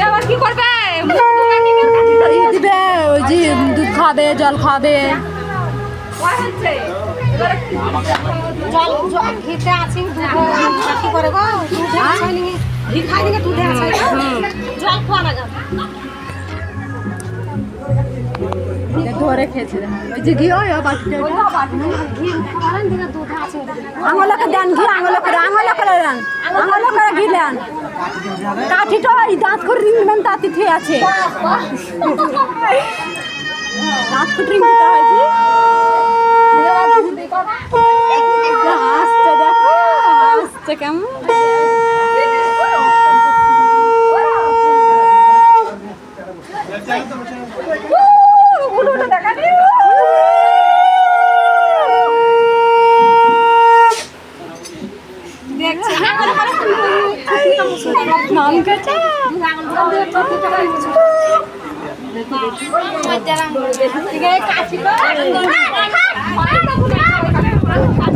আবার কি করবে? দিবে ওই যে দুধ খাবে, জল খাবে। জল খেতে আছে কি করে গো? দুধে আছে নাকি? ঘি খাই নাকি দুধে আছে? জল খাওয়া না ধরে খেয়েছে ওই যে ঘি ওই বাটিটা ঘি খাওয়ালেন দিকে দুধে আছে আঙুলকে দেন ঘি, আঙুলে করে দেন, আঙুলে করে ঘি দেন। কাঠিটা ওই দাঁত করে রিংবেন তাতে ঠিক আছে। দাঁত করে রিং দিতে হয় জি। হাসছে দেখো, হাসছে কেমন। কাছে